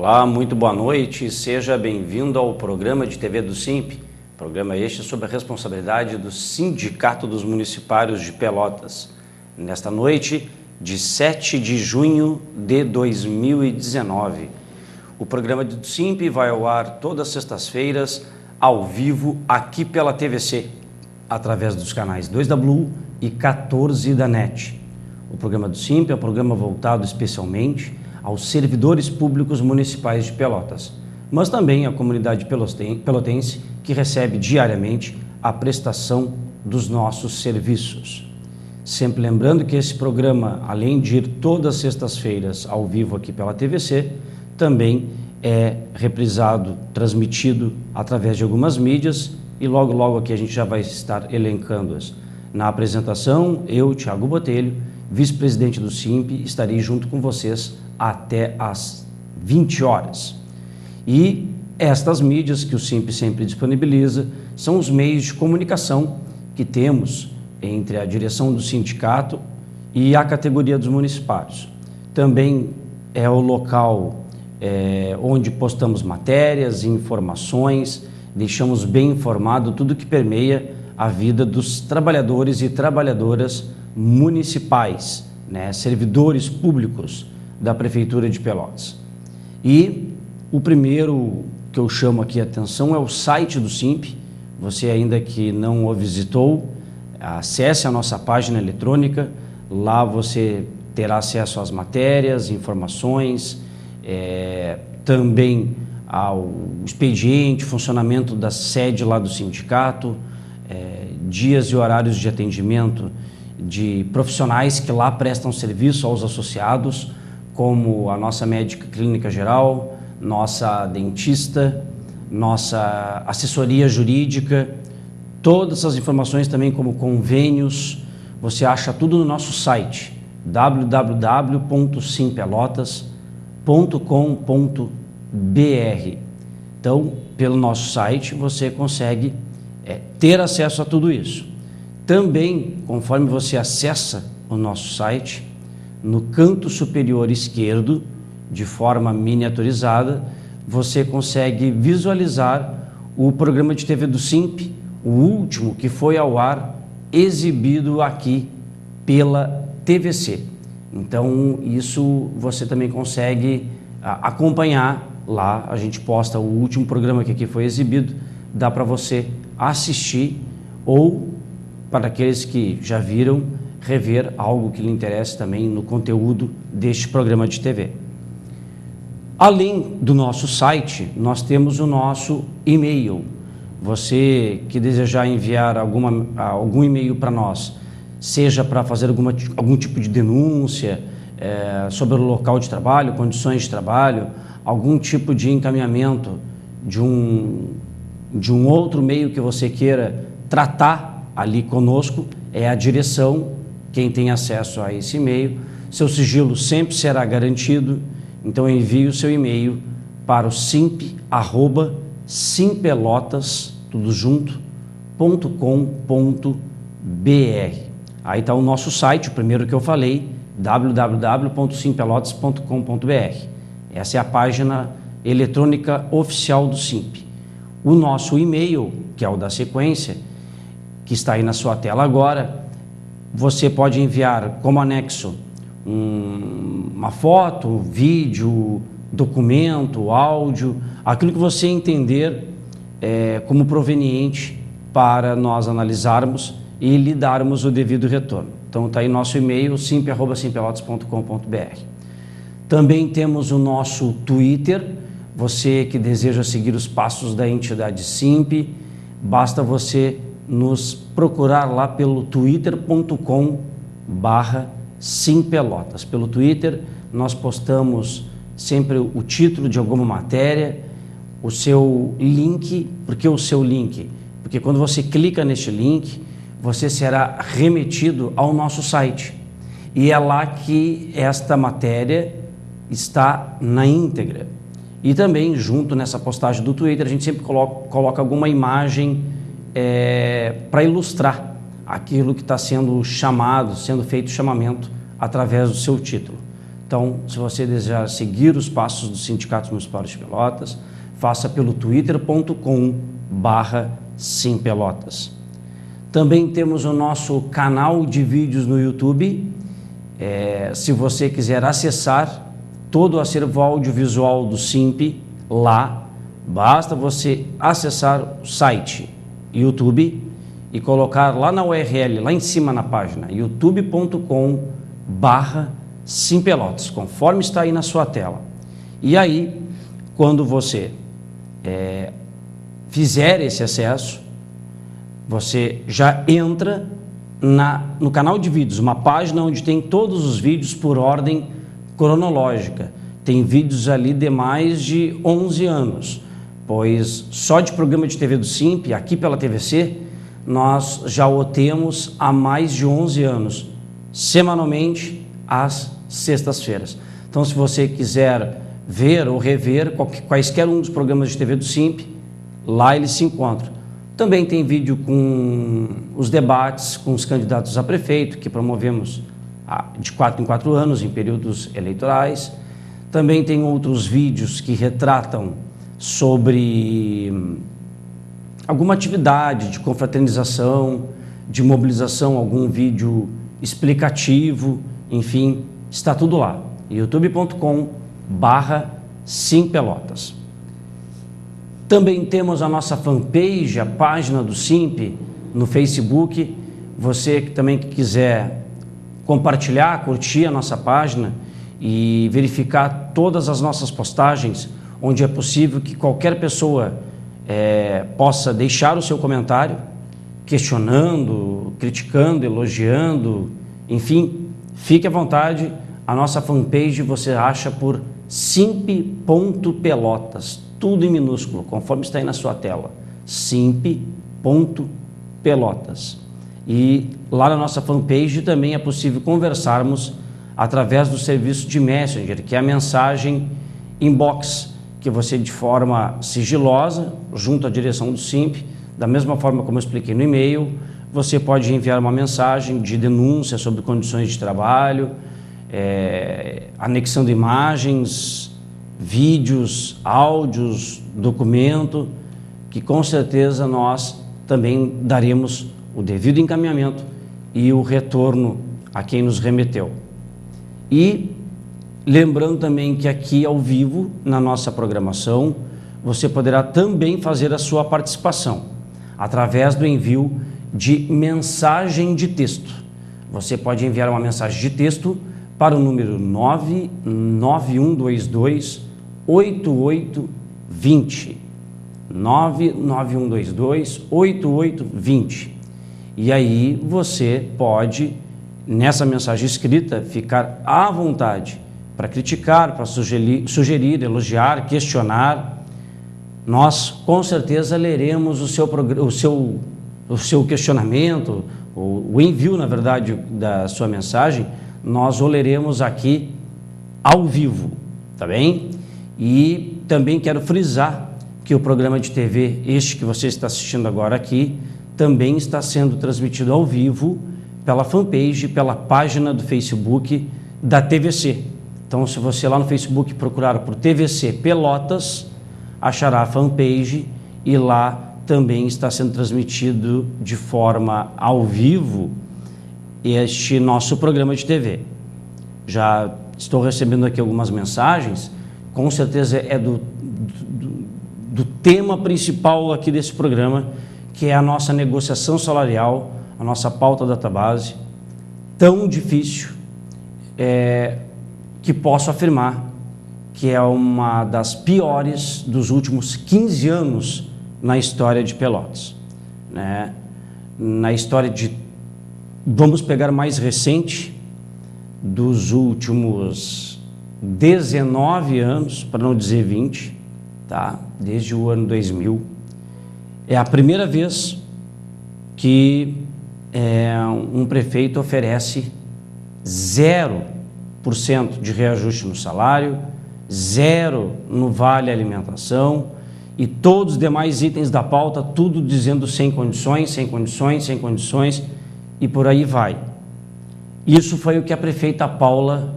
Olá, muito boa noite, seja bem-vindo ao programa de TV do SIMP, programa este sob a responsabilidade do Sindicato dos Municipários de Pelotas. Nesta noite de 7 de junho de 2019. O programa do SIMP vai ao ar todas as sextas-feiras, ao vivo, aqui pela TVC, através dos canais 2 da Blue e 14 da NET. O programa do SIMP é um programa voltado especialmente aos servidores públicos municipais de Pelotas, mas também à comunidade pelotense que recebe diariamente a prestação dos nossos serviços. Sempre lembrando que esse programa, além de ir todas as sextas-feiras ao vivo aqui pela TVC, também é reprisado, transmitido através de algumas mídias e logo aqui a gente já vai estar elencando-as. Na apresentação, eu, Thiago Botelho, vice-presidente do SIMP, estarei junto com vocês até às 20 horas. E estas mídias que o SIMP sempre disponibiliza são os meios de comunicação que temos entre a direção do sindicato e a categoria dos municipários. Também é o local onde postamos matérias e informações, deixamos bem informado tudo que permeia a vida dos trabalhadores e trabalhadoras municipais, servidores públicos da Prefeitura de Pelotas. E o primeiro que eu chamo aqui a atenção é o site do SIMP. Você ainda que não o visitou, acesse a nossa página eletrônica, lá você terá acesso às matérias, informações, também ao expediente, funcionamento da sede lá do sindicato, dias e horários de atendimento de profissionais que lá prestam serviço aos associados, como a nossa médica clínica geral, nossa dentista, nossa assessoria jurídica, todas essas informações também como convênios, você acha tudo no nosso site www.simpelotas.com.br. Então, pelo nosso site você consegue ter acesso a tudo isso. Também, conforme você acessa o nosso site, no canto superior esquerdo, de forma miniaturizada, você consegue visualizar o programa de TV do SIMP, o último que foi ao ar, exibido aqui pela TVC. Então, isso você também consegue acompanhar lá. A gente posta o último programa que aqui foi exibido, dá para você assistir ou, para aqueles que já viram, rever algo que lhe interesse também no conteúdo deste programa de TV. Além do nosso site, nós temos o nosso e-mail. Você que desejar enviar algum e-mail para nós, seja para fazer algum tipo de denúncia sobre o local de trabalho, condições de trabalho, algum tipo de encaminhamento de um outro meio que você queira tratar ali conosco, é a direção quem tem acesso a esse e-mail. Seu sigilo sempre será garantido, então envie o seu e-mail para o simp@simpelotas, tudo junto, .com.br. Aí está o nosso site, o primeiro que eu falei, www.simpelotas.com.br. Essa é a página eletrônica oficial do SIMP. O nosso e-mail, que é o da sequência, que está aí na sua tela agora, você pode enviar como anexo uma foto, vídeo, documento, áudio, aquilo que você entender como proveniente para nós analisarmos e lhe darmos o devido retorno. Então está aí nosso e-mail, simp@simpelotas.com.br. Também temos o nosso Twitter. Você que deseja seguir os passos da entidade SIMP, basta você nos procurar lá pelo twitter.com/simpelotas. Pelo Twitter nós postamos sempre o título de alguma matéria, o seu link. Por que o seu link? Porque quando você clica neste link, você será remetido ao nosso site. E é lá que esta matéria está na íntegra. E também, junto nessa postagem do Twitter, a gente sempre coloca alguma imagem para ilustrar aquilo que está sendo chamado, sendo feito chamamento através do seu título. Então, se você desejar seguir os passos do Sindicato Municipal de Pelotas, faça pelo twitter.com/simpelotas. Também temos o nosso canal de vídeos no YouTube. Se você quiser acessar todo o acervo audiovisual do SIMP lá, basta você acessar o site YouTube e colocar lá na URL, lá em cima na página, youtube.com/simpelotas, conforme está aí na sua tela. E aí, quando você fizer esse acesso, você já entra no canal de vídeos, uma página onde tem todos os vídeos por ordem cronológica. Tem vídeos ali de mais de 11 anos, pois só de programa de TV do SIMP, aqui pela TVC, nós já o temos há mais de 11 anos, semanalmente, às sextas-feiras. Então, se você quiser ver ou rever quaisquer um dos programas de TV do SIMP, lá eles se encontram. Também tem vídeo com os debates com os candidatos a prefeito, que promovemos de 4 em 4 anos, em períodos eleitorais. Também tem outros vídeos que retratam sobre alguma atividade de confraternização, de mobilização, algum vídeo explicativo, enfim, está tudo lá. youtube.com/simpelotas. Também temos a nossa fanpage, a página do SIMP no Facebook. Você que também quiser compartilhar, curtir a nossa página e verificar todas as nossas postagens, onde é possível que qualquer pessoa possa deixar o seu comentário, questionando, criticando, elogiando, enfim, fique à vontade. A nossa fanpage você acha por simp.pelotas, tudo em minúsculo, conforme está aí na sua tela, simp.pelotas. E lá na nossa fanpage também é possível conversarmos através do serviço de Messenger, que é a mensagem inbox, que você, de forma sigilosa, junto à direção do SIMP, da mesma forma como eu expliquei no e-mail, você pode enviar uma mensagem de denúncia sobre condições de trabalho, anexando imagens, vídeos, áudios, documento, que com certeza nós também daremos o devido encaminhamento e o retorno a quem nos remeteu. E lembrando também que aqui ao vivo, na nossa programação, você poderá também fazer a sua participação através do envio de mensagem de texto. Você pode enviar uma mensagem de texto para o número 99122-8820. 99122-8820. E aí você pode, nessa mensagem escrita, ficar à vontade para criticar, para sugerir, elogiar, questionar. Nós, com certeza, leremos o seu questionamento, o envio, na verdade, da sua mensagem, nós o leremos aqui ao vivo, tá bem? E também quero frisar que o programa de TV, este que você está assistindo agora aqui, também está sendo transmitido ao vivo pela fanpage, pela página do Facebook da TVC. Então, se você lá no Facebook procurar por TVC Pelotas, achará a fanpage e lá também está sendo transmitido de forma ao vivo este nosso programa de TV. Já estou recebendo aqui algumas mensagens, com certeza é do tema principal aqui desse programa, que é a nossa negociação salarial, a nossa pauta database, tão difícil, que posso afirmar que é uma das piores dos últimos 15 anos na história de Pelotas, né? Na história vamos pegar mais recente, dos últimos 19 anos, para não dizer 20, tá? Desde o ano 2000, é a primeira vez que um prefeito oferece 0% de reajuste no salário, 0 no vale alimentação e todos os demais itens da pauta, tudo dizendo sem condições, sem condições, sem condições e por aí vai. Isso foi o que a prefeita Paula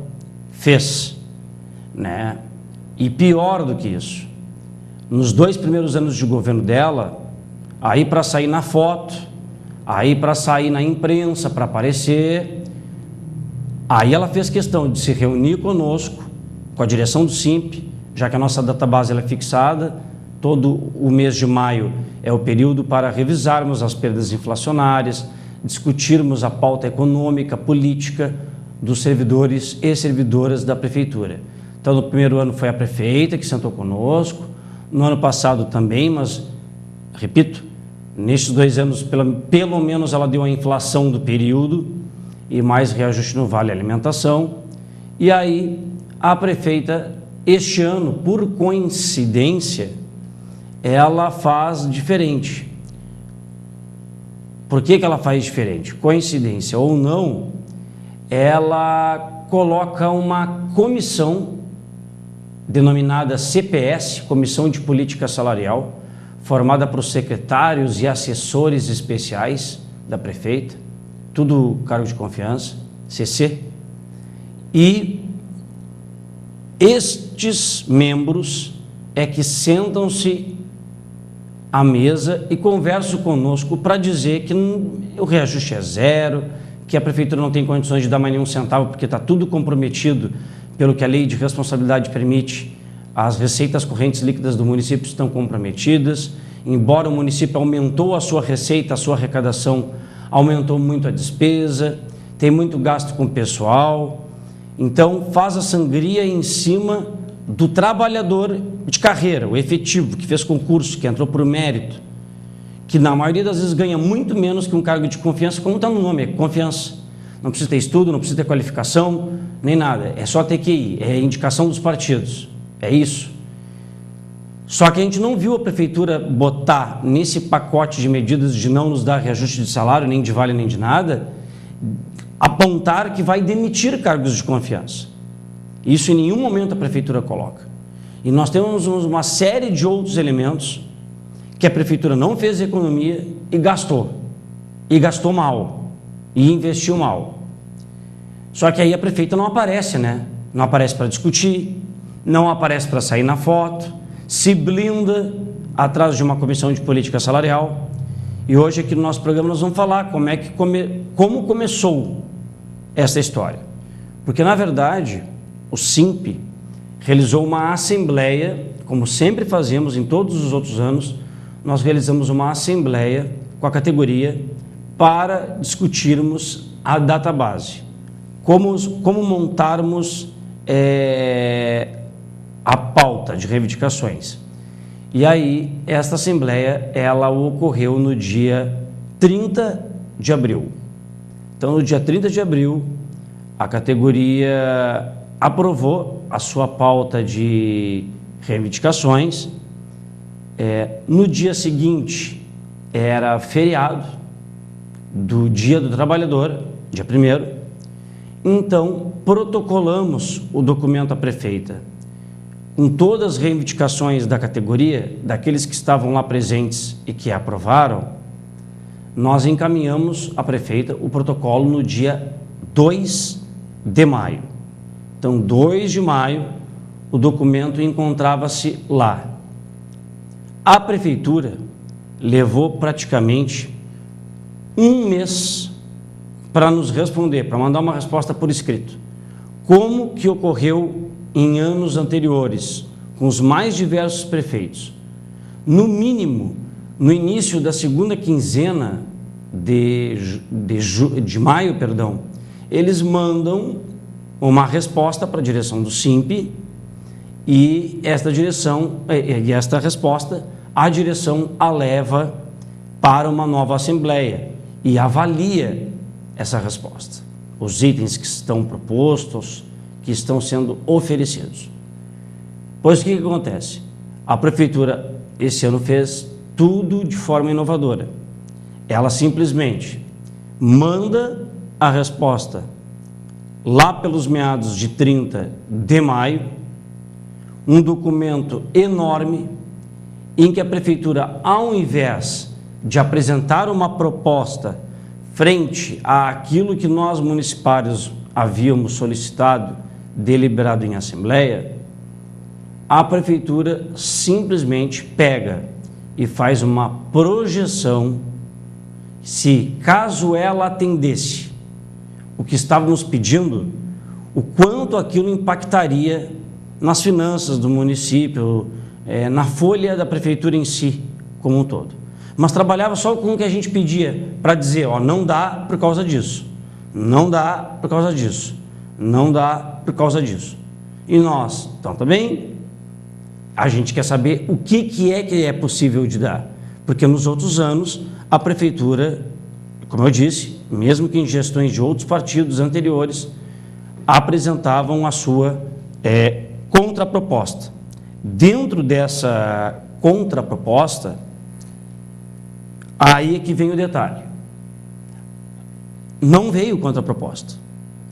fez, né? E pior do que isso, nos 2 primeiros anos de governo dela, aí para sair na foto, aí para sair na imprensa, para aparecer, aí ela fez questão de se reunir conosco, com a direção do SIMP, já que a nossa database ela é fixada, todo o mês de maio é o período para revisarmos as perdas inflacionárias, discutirmos a pauta econômica, política dos servidores e servidoras da prefeitura. Então, no primeiro ano foi a prefeita que sentou conosco, no ano passado também, mas, repito, nestes 2 anos, pelo menos ela deu a inflação do período e mais reajuste no Vale Alimentação. E aí, a prefeita, este ano, por coincidência, ela faz diferente. Por que ela faz diferente? Coincidência ou não, ela coloca uma comissão denominada CPS, Comissão de Política Salarial, formada por secretários e assessores especiais da prefeita, tudo cargo de confiança, CC, e estes membros é que sentam-se à mesa e conversam conosco para dizer que o reajuste é zero, que a prefeitura não tem condições de dar mais nenhum centavo porque está tudo comprometido pelo que a lei de responsabilidade permite. As receitas correntes líquidas do município estão comprometidas, embora o município aumentou a sua receita, a sua arrecadação, aumentou muito a despesa, tem muito gasto com pessoal, então faz a sangria em cima do trabalhador de carreira, o efetivo, que fez concurso, que entrou por mérito, que na maioria das vezes ganha muito menos que um cargo de confiança, como está no nome, é confiança. Não precisa ter estudo, não precisa ter qualificação, nem nada, é só ter que ir, é indicação dos partidos, é isso. Só que a gente não viu a prefeitura botar nesse pacote de medidas de não nos dar reajuste de salário, nem de vale, nem de nada, apontar que vai demitir cargos de confiança. Isso em nenhum momento a prefeitura coloca. E nós temos uma série de outros elementos que a prefeitura não fez economia e gastou mal, e investiu mal. Só que aí a prefeita não aparece, né? Não aparece para discutir, não aparece para sair na foto, se blinda atrás de uma comissão de política salarial. E hoje aqui no nosso programa nós vamos falar como começou essa história. Porque, na verdade, o SIMP realizou uma assembleia, como sempre fazemos em todos os outros anos, nós realizamos uma assembleia com a categoria para discutirmos a database, como montarmos a pauta de reivindicações. E aí, esta assembleia, ela ocorreu no dia 30 de abril. Então, no dia 30 de abril, a categoria aprovou a sua pauta de reivindicações. No dia seguinte, era feriado do Dia do Trabalhador, dia 1º. Então, protocolamos o documento à prefeita com todas as reivindicações da categoria, daqueles que estavam lá presentes e que aprovaram. Nós encaminhamos à prefeita o protocolo no dia 2 de maio. Então, 2 de maio, o documento encontrava-se lá. A prefeitura levou praticamente um mês para nos responder, para mandar uma resposta por escrito. Como que ocorreu em anos anteriores, com os mais diversos prefeitos? No mínimo, no início da segunda quinzena de maio, eles mandam uma resposta para a direção do SIMP e esta resposta a direção a leva para uma nova assembleia e avalia essa resposta, os itens que estão propostos, que estão sendo oferecidos. Pois o que acontece? A prefeitura esse ano fez tudo de forma inovadora. Ela simplesmente manda a resposta lá pelos meados de 30 de maio, um documento enorme em que a prefeitura, ao invés de apresentar uma proposta frente àquilo que nós municipários havíamos solicitado deliberado em assembleia, a prefeitura simplesmente pega e faz uma projeção se, caso ela atendesse o que estávamos pedindo, o quanto aquilo impactaria nas finanças do município, na folha da prefeitura em si, como um todo. Mas trabalhava só com o que a gente pedia, para dizer, ó, não dá por causa disso, não dá por causa disso, não dá por causa disso. E nós, então também, a gente quer saber o que é possível de dar, porque nos outros anos a prefeitura, como eu disse, mesmo que em gestões de outros partidos anteriores, apresentavam a sua contraproposta. Dentro dessa contraproposta, aí é que vem o detalhe. Não veio contraproposta.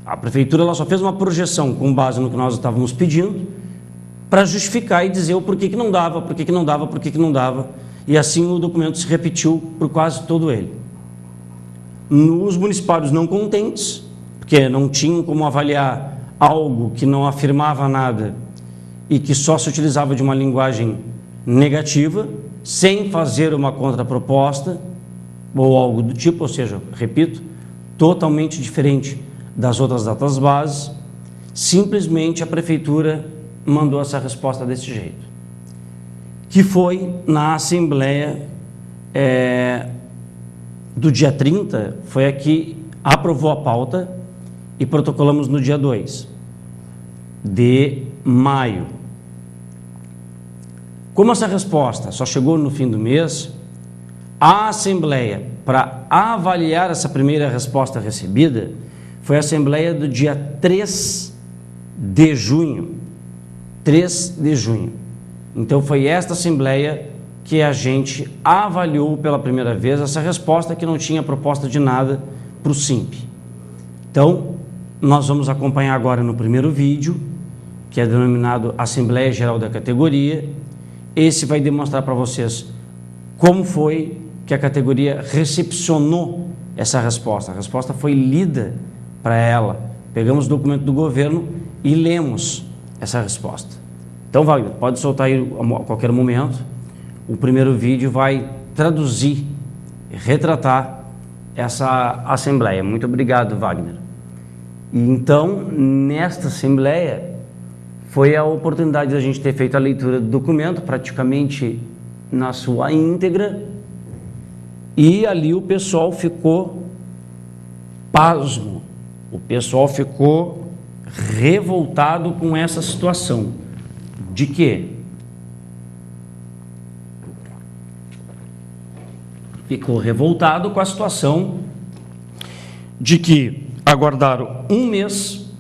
A prefeitura ela só fez uma projeção com base no que nós estávamos pedindo para justificar e dizer o porquê que não dava, porquê que não dava, porquê que não dava. E assim o documento se repetiu por quase todo ele. Os municipários não contentes, porque não tinham como avaliar algo que não afirmava nada e que só se utilizava de uma linguagem negativa, sem fazer uma contraproposta ou algo do tipo, ou seja, repito, totalmente diferente das outras datas bases, simplesmente a prefeitura mandou essa resposta desse jeito, que foi na Assembleia do dia 30, foi a que aprovou a pauta e protocolamos no dia 2 de maio. Como essa resposta só chegou no fim do mês, a Assembleia, para avaliar essa primeira resposta recebida, foi a Assembleia do dia 3 de junho. 3 de junho. Então, foi esta Assembleia que a gente avaliou pela primeira vez essa resposta que não tinha proposta de nada para o SIMP. Então, nós vamos acompanhar agora no primeiro vídeo, que é denominado Assembleia Geral da Categoria. Esse vai demonstrar para vocês como foi que a categoria recepcionou essa resposta. A resposta foi lida para ela. Pegamos o documento do governo e lemos essa resposta. Então, Wagner, pode soltar aí a qualquer momento. O primeiro vídeo vai traduzir, retratar essa Assembleia. Muito obrigado, Wagner. E então, nesta Assembleia, foi a oportunidade da gente ter feito a leitura do documento, praticamente na sua íntegra, e ali o pessoal ficou pasmo, o pessoal ficou revoltado com essa situação. De quê? Ficou revoltado com a situação de que aguardaram um mês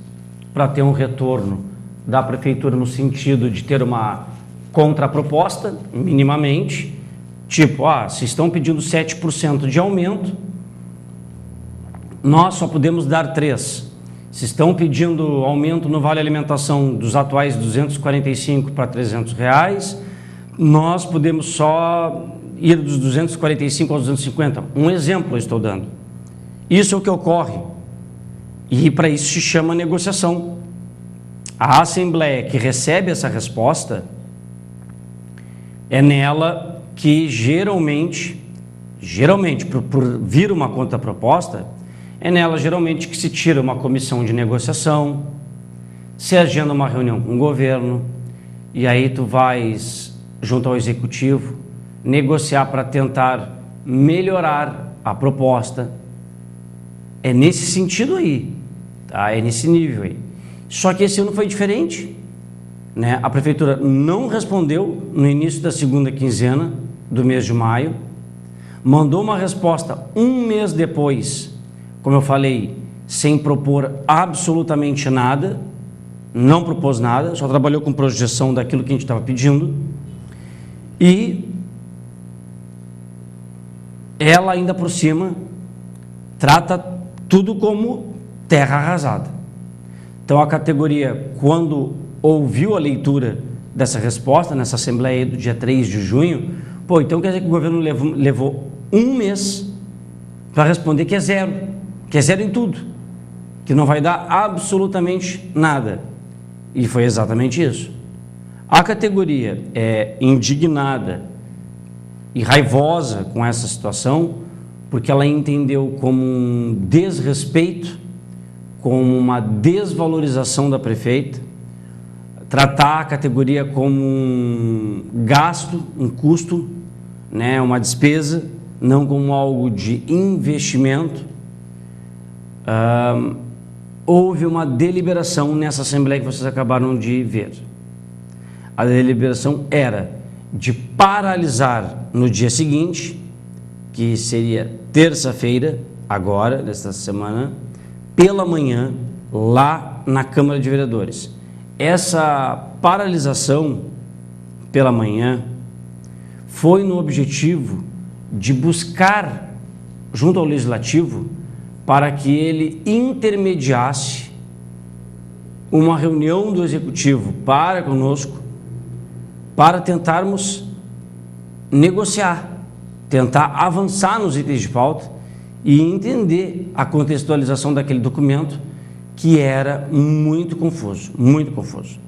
para ter um retorno da prefeitura no sentido de ter uma contraproposta, minimamente, tipo, se estão pedindo 7% de aumento, nós só podemos dar 3%. Se estão pedindo aumento no Vale Alimentação dos atuais R$ 245 para R$ 300, nós podemos só ir dos 245 aos 250. Um exemplo eu estou dando. Isso é o que ocorre. E para isso se chama negociação. A Assembleia que recebe essa resposta, é nela que geralmente por vir uma contraproposta, é nela geralmente que se tira uma comissão de negociação, se agenda uma reunião com o governo, e aí tu vais junto ao executivo negociar para tentar melhorar a proposta. É nesse sentido aí, tá? É nesse nível aí. Só que esse ano foi diferente, né? A prefeitura não respondeu no início da segunda quinzena do mês de maio, mandou uma resposta um mês depois, como eu falei, sem propor absolutamente nada, não propôs nada, só trabalhou com projeção daquilo que a gente estava pedindo, e ela ainda por cima trata tudo como terra arrasada. Então a categoria, quando ouviu a leitura dessa resposta, nessa Assembleia do dia 3 de junho, então quer dizer que o governo levou um mês para responder que é zero em tudo, que não vai dar absolutamente nada. E foi exatamente isso. A categoria é indignada e raivosa com essa situação, porque ela entendeu como um desrespeito, como uma desvalorização da prefeita, tratar a categoria como um gasto, um custo, né, uma despesa, não como algo de investimento. Houve uma deliberação nessa Assembleia que vocês acabaram de ver. A deliberação era de paralisar no dia seguinte, que seria terça-feira, agora, desta semana, pela manhã, lá na Câmara de Vereadores. Essa paralisação pela manhã foi no objetivo de buscar, junto ao Legislativo, para que ele intermediasse uma reunião do Executivo para conosco, para tentarmos negociar, tentar avançar nos itens de pauta e entender a contextualização daquele documento, que era muito confuso, muito confuso.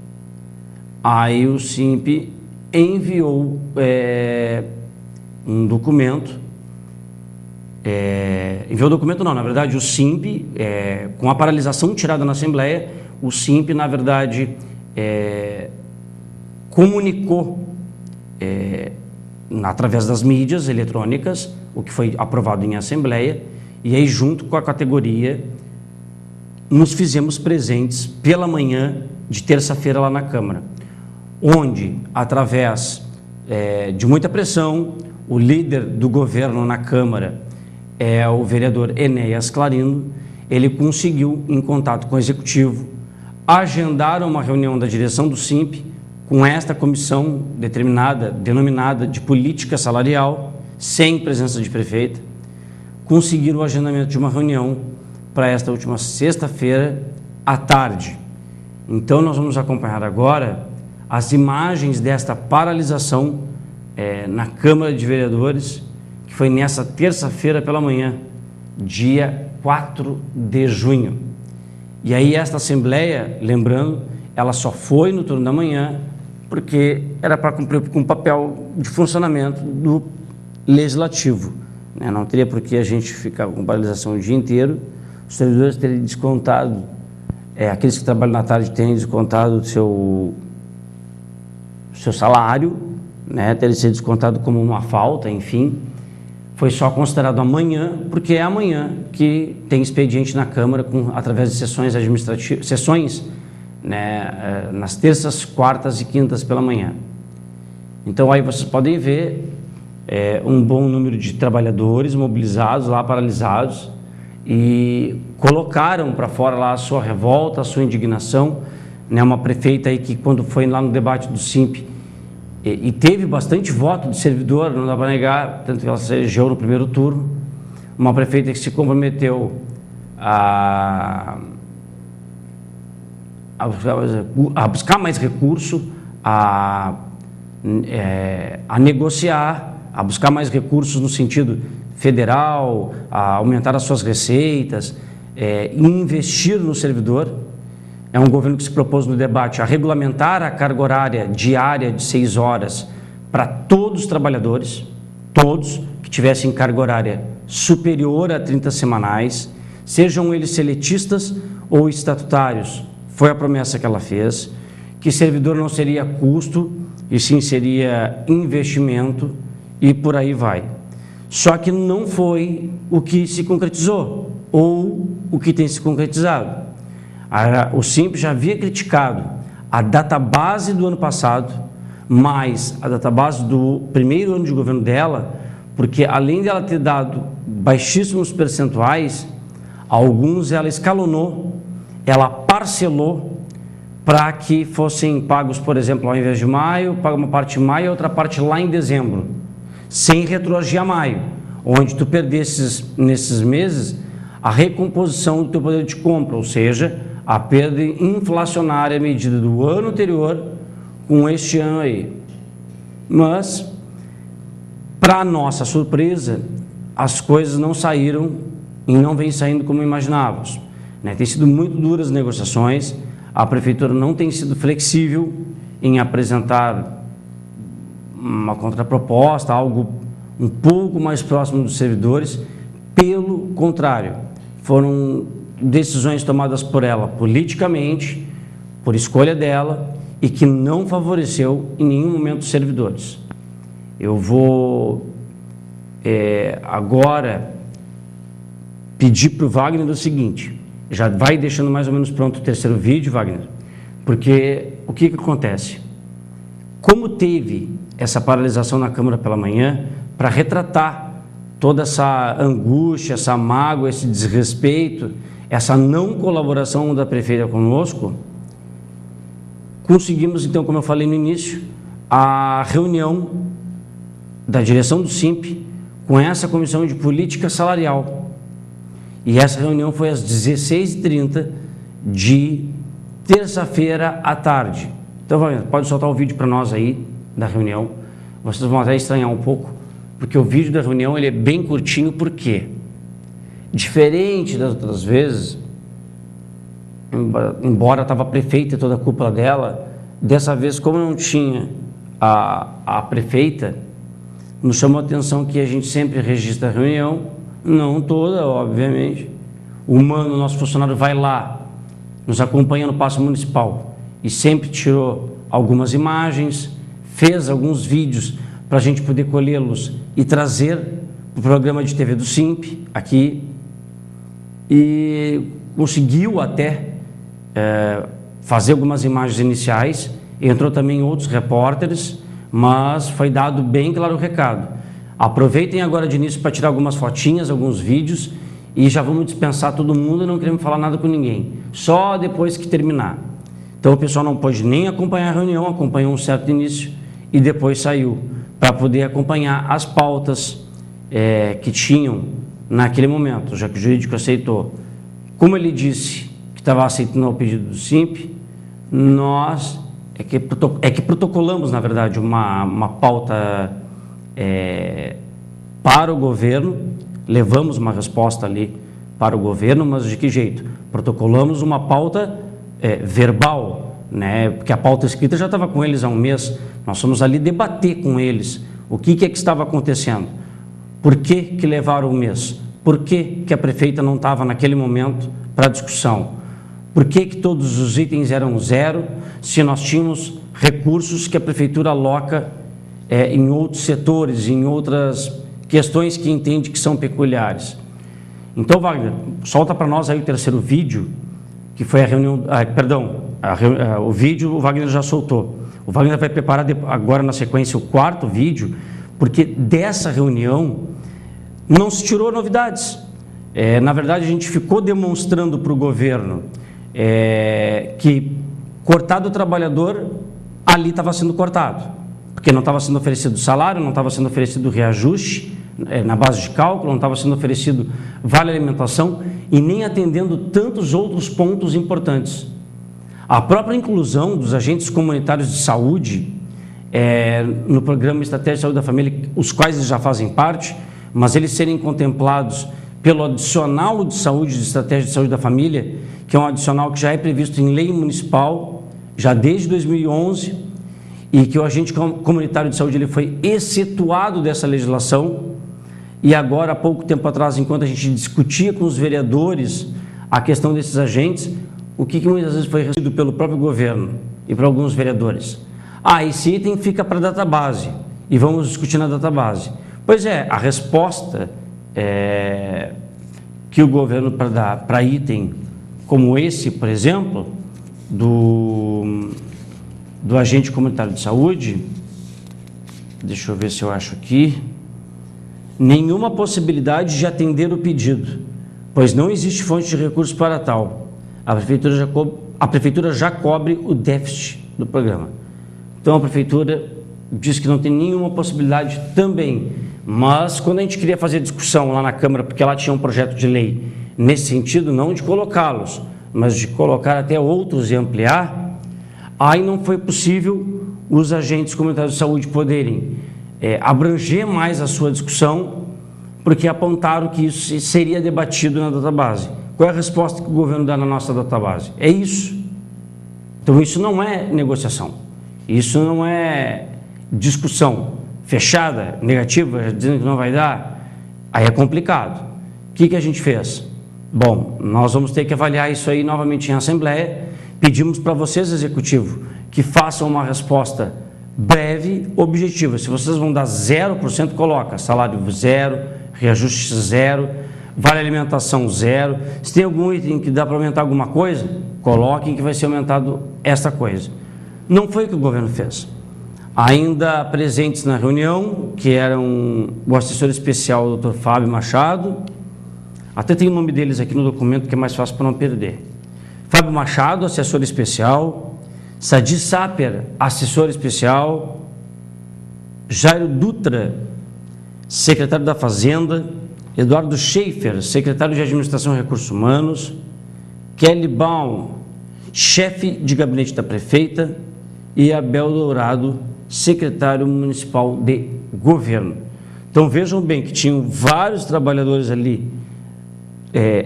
Aí o SIMP enviou um documento, na verdade o SIMP, com a paralisação tirada na Assembleia, o SIMP, na verdade, comunicou através das mídias eletrônicas o que foi aprovado em Assembleia, e aí junto com a categoria nos fizemos presentes pela manhã de terça-feira lá na Câmara, onde, através de muita pressão, o líder do governo na Câmara é o vereador Enéas Clarino. Ele conseguiu, em contato com o Executivo, agendar uma reunião da direção do SIMP com esta comissão denominada de política salarial, sem presença de prefeita, conseguiram o agendamento de uma reunião para esta última sexta-feira à tarde. Então nós vamos acompanhar agora as imagens desta paralisação na Câmara de Vereadores, que foi nessa terça-feira pela manhã, dia 4 de junho. E aí esta Assembleia, lembrando, ela só foi no turno da manhã porque era para cumprir com o papel de funcionamento do Legislativo, né? Não teria por que a gente ficar com paralisação o dia inteiro. Os servidores teriam descontado, aqueles que trabalham na tarde teriam descontado o seu salário, né? Teria sido descontado como uma falta, enfim. Foi só considerado amanhã, porque é amanhã que tem expediente na Câmara através de sessões administrativas, né, nas terças, quartas e quintas pela manhã. Então aí vocês podem ver um bom número de trabalhadores mobilizados lá, paralisados, e colocaram para fora lá a sua revolta, a sua indignação, né? Uma prefeita aí que, quando foi lá no debate do SIMP, e teve bastante voto de servidor, não dá para negar, tanto que ela se elegeu no primeiro turno, uma prefeita que se comprometeu a buscar mais recurso, a negociar, a buscar mais recursos no sentido federal, a aumentar as suas receitas, investir no servidor. É um governo que se propôs no debate a regulamentar a carga horária diária de 6 horas para todos os trabalhadores, todos que tivessem carga horária superior a 30 semanais, sejam eles seletistas ou estatutários. Foi a promessa que ela fez, que servidor não seria custo, e sim seria investimento, e por aí vai. Só que não foi o que se concretizou, ou o que tem se concretizado. O SIMP já havia criticado a database do ano passado, mais a database do primeiro ano de governo dela, porque além dela ter dado baixíssimos percentuais, alguns ela escalonou, ela parcelou para que fossem pagos, por exemplo, ao invés de maio, paga uma parte em maio e outra parte lá em dezembro, sem retroagir a maio, onde tu perdesses nesses meses a recomposição do teu poder de compra, ou seja, a perda inflacionária medida do ano anterior com este ano aí. Mas, para nossa surpresa, as coisas não saíram e não vêm saindo como imaginávamos, né? Tem sido muito duras as negociações, a Prefeitura não tem sido flexível em apresentar uma contraproposta, algo um pouco mais próximo dos servidores. Pelo contrário, foram decisões tomadas por ela politicamente, por escolha dela, e que não favoreceu em nenhum momento os servidores. Eu vou agora pedir para o Wagner o seguinte: já vai deixando mais ou menos pronto o terceiro vídeo, Wagner, porque o que acontece? Como teve essa paralisação na Câmara pela manhã, para retratar toda essa angústia, essa mágoa, esse desrespeito, essa não colaboração da prefeita conosco, conseguimos, então, como eu falei no início, a reunião da direção do SIMP com essa comissão de política salarial. E essa reunião foi às 16h30 de terça-feira à tarde. Então, pode soltar o vídeo para nós aí da reunião. Vocês vão até estranhar um pouco, porque o vídeo da reunião ele é bem curtinho. Por quê? Diferente das outras vezes, embora estava a prefeita e toda a cúpula dela, dessa vez, como não tinha a prefeita, nos chamou a atenção que a gente sempre registra a reunião, não toda, obviamente. O Mano, nosso funcionário, vai lá, nos acompanha no Paço Municipal e sempre tirou algumas imagens, fez alguns vídeos para a gente poder colhê-los e trazer para o programa de TV do SIMP aqui, e conseguiu até fazer algumas imagens iniciais. Entrou também outros repórteres, mas foi dado bem claro o recado: aproveitem agora de início para tirar algumas fotinhas, alguns vídeos, e já vamos dispensar todo mundo, não queremos falar nada com ninguém, só depois que terminar. Então o pessoal não pôde nem acompanhar a reunião, acompanhou um certo início e depois saiu para poder acompanhar as pautas que tinham naquele momento, já que o jurídico aceitou. Como ele disse que estava aceitando o pedido do SIMP, nós é que protocolamos, na verdade, uma pauta para o governo, levamos uma resposta ali para o governo, mas de que jeito? Protocolamos uma pauta verbal, né? Porque a pauta escrita já estava com eles há um mês, nós fomos ali debater com eles o que estava acontecendo, por que levaram um mês, por que a prefeita não estava naquele momento para discussão, por que todos os itens eram zero, se nós tínhamos recursos que a prefeitura aloca em outros setores, em outras questões que entende que são peculiares. Então, Wagner, solta para nós aí o terceiro vídeo, que foi a reunião, o vídeo o Wagner já soltou. O Wagner vai preparar agora na sequência o quarto vídeo, porque dessa reunião não se tirou novidades. Na verdade, a gente ficou demonstrando para o governo que cortar do trabalhador ali estava sendo cortado, porque não estava sendo oferecido salário, não estava sendo oferecido reajuste na base de cálculo, não estava sendo oferecido vale alimentação e nem atendendo tantos outros pontos importantes. A própria inclusão dos agentes comunitários de saúde no programa Estratégia de Saúde da Família, os quais eles já fazem parte, mas eles serem contemplados pelo adicional de saúde, de Estratégia de Saúde da Família, que é um adicional que já é previsto em lei municipal, já desde 2011, e que o agente comunitário de saúde ele foi excetuado dessa legislação. E agora, há pouco tempo atrás, enquanto a gente discutia com os vereadores a questão desses agentes, o que muitas vezes foi recebido pelo próprio governo e para alguns vereadores? Esse item fica para a database e vamos discutir na database. Pois a resposta que o governo para dar para item como esse, por exemplo, do agente comunitário de saúde, deixa eu ver se eu acho aqui, nenhuma possibilidade de atender o pedido, pois não existe fonte de recursos para tal. A prefeitura já cobre o déficit do programa. Então a prefeitura diz que não tem nenhuma possibilidade também, mas quando a gente queria fazer discussão lá na Câmara, porque ela tinha um projeto de lei nesse sentido, não de colocá-los, mas de colocar até outros e ampliar, aí não foi possível os agentes comunitários de saúde poderem abranger mais a sua discussão, porque apontaram que isso seria debatido na database. Qual é a resposta que o governo dá na nossa database? É isso. Então isso não é negociação, isso não é discussão fechada, negativa, dizendo que não vai dar, aí é complicado. O que a gente fez? Bom, nós vamos ter que avaliar isso aí novamente em assembleia, pedimos para vocês, executivo, que façam uma resposta breve, objetiva. Se vocês vão dar 0%, coloca salário zero, reajuste zero, vale alimentação zero. Se tem algum item que dá para aumentar alguma coisa, coloquem que vai ser aumentado essa coisa. Não foi o que o governo fez. Ainda presentes na reunião, que eram o assessor especial, o Dr. Fábio Machado, até tem o nome deles aqui no documento, que é mais fácil para não perder. Fábio Machado, assessor especial, Sadi Saper, assessor especial, Jairo Dutra, secretário da Fazenda, Eduardo Schaefer, secretário de Administração e Recursos Humanos, Kelly Baum, chefe de gabinete da prefeita, e Abel Dourado, secretário municipal de governo. Então vejam bem que tinham vários trabalhadores ali,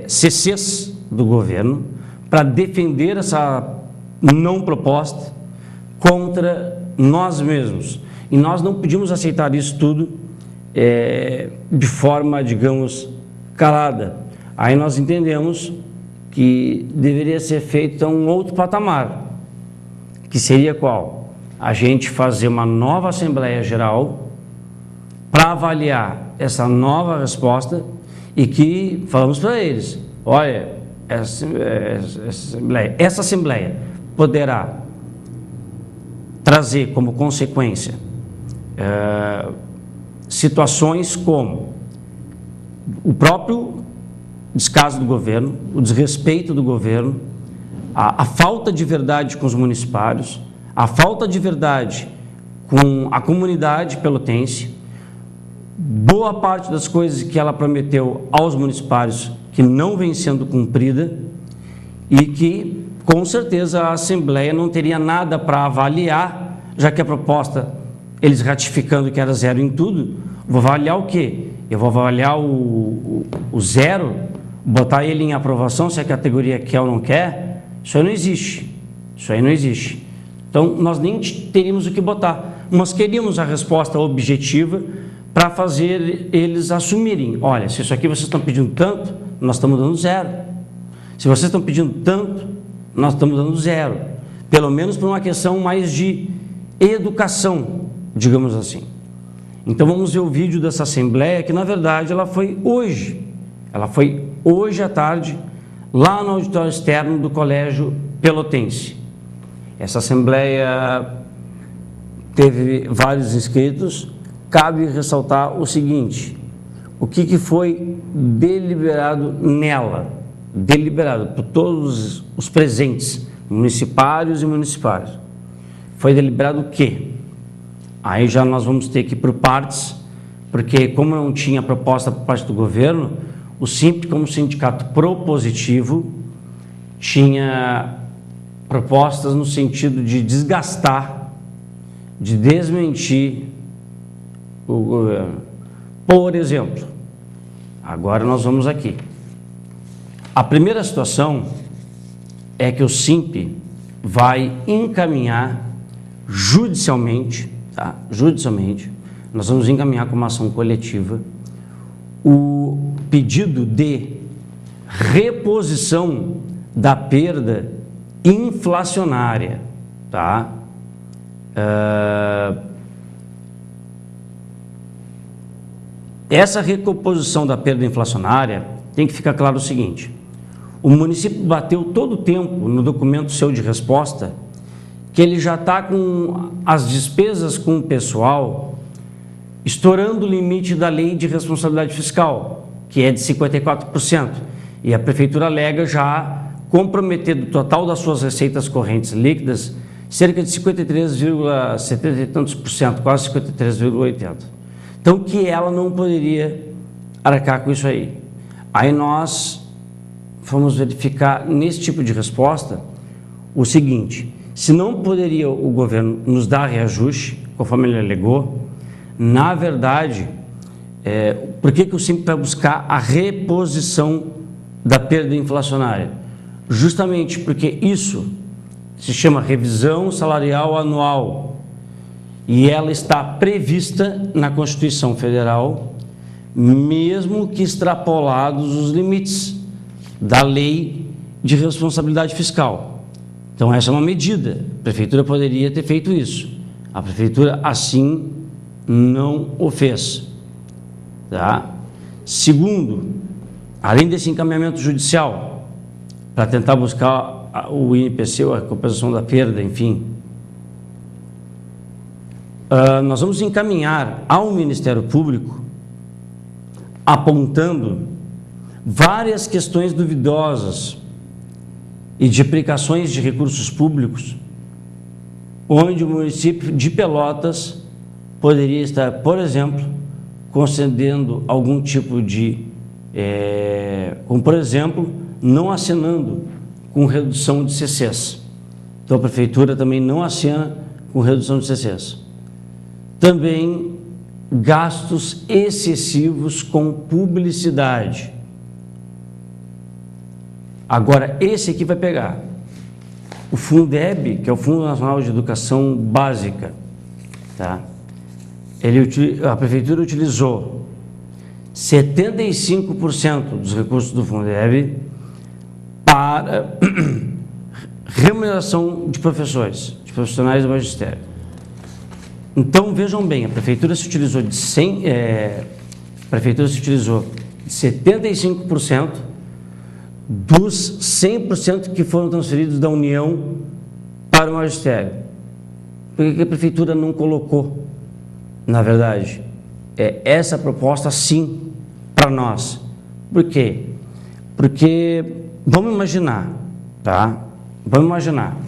CCs do governo, para defender essa não proposta contra nós mesmos. E nós não podíamos aceitar isso tudo de forma, digamos, calada. Aí nós entendemos que deveria ser feito um outro patamar, que seria qual? A gente fazer uma nova Assembleia Geral para avaliar essa nova resposta e que falamos para eles, olha, essa Assembleia poderá trazer como consequência situações como o próprio descaso do governo, o desrespeito do governo, a falta de verdade com os municipários, a falta de verdade com a comunidade pelotense, boa parte das coisas que ela prometeu aos municipários que não vem sendo cumprida e que, com certeza, a Assembleia não teria nada para avaliar, já que a proposta, eles ratificando que era zero em tudo, vou avaliar o quê? Eu vou avaliar o zero, botar ele em aprovação, se a categoria quer ou não quer? Isso aí não existe. Isso aí não existe. Então, nós nem teríamos o que botar. Nós queríamos a resposta objetiva para fazer eles assumirem. Olha, se isso aqui vocês estão pedindo tanto, nós estamos dando zero. Se vocês estão pedindo tanto, nós estamos dando zero. Pelo menos por uma questão mais de educação, digamos assim. Então, vamos ver o vídeo dessa assembleia, que na verdade ela foi hoje. Ela foi hoje à tarde, lá no auditório externo do Colégio Pelotense. Essa assembleia teve vários inscritos. Cabe ressaltar o seguinte, o que foi deliberado nela, deliberado por todos os presentes, municipários e municipários. Foi deliberado o quê? Aí já nós vamos ter que ir por partes, porque como não tinha proposta por parte do governo, o SIMP, como sindicato propositivo, tinha propostas no sentido de desgastar, de desmentir o governo. Por exemplo, agora nós vamos aqui. A primeira situação é que o SIMP vai encaminhar judicialmente, tá? Judicialmente, nós vamos encaminhar com uma ação coletiva o pedido de reposição da perda inflacionária, tá? Essa recomposição da perda inflacionária tem que ficar claro o seguinte: o município bateu todo o tempo no documento seu de resposta que ele já está com as despesas com o pessoal estourando o limite da lei de responsabilidade fiscal, que é de 54%, e a prefeitura alega já comprometer do total das suas receitas correntes líquidas cerca de 53,70 e tantos por cento, quase 53,80%. Então, que ela não poderia arcar com isso aí. Aí nós fomos verificar nesse tipo de resposta o seguinte: se não poderia o governo nos dar reajuste, conforme ele alegou, na verdade, por que o SIMP vai buscar a reposição da perda inflacionária? Justamente porque isso se chama revisão salarial anual, e ela está prevista na Constituição Federal, mesmo que extrapolados os limites da lei de responsabilidade fiscal. Então, essa é uma medida. A Prefeitura poderia ter feito isso. A Prefeitura, assim, não o fez. Tá? Segundo, além desse encaminhamento judicial, para tentar buscar o INPC, a compensação da perda, enfim, nós vamos encaminhar ao Ministério Público apontando várias questões duvidosas e de aplicações de recursos públicos, onde o município de Pelotas poderia estar, por exemplo, concedendo algum tipo de, como por exemplo, não assinando com redução de CCs. Então a Prefeitura também não assina com redução de CCs. Também gastos excessivos com publicidade. Agora, esse aqui vai pegar. O Fundeb, que é o Fundo Nacional de Educação Básica, tá? A Prefeitura utilizou 75% dos recursos do Fundeb para remuneração de professores, de profissionais do magistério. Então, vejam bem, a Prefeitura se utilizou de 75% dos 100% que foram transferidos da União para o magistério. Por que a Prefeitura não colocou, na verdade, essa proposta sim para nós? Por quê? Porque, vamos imaginar, tá? Vamos imaginar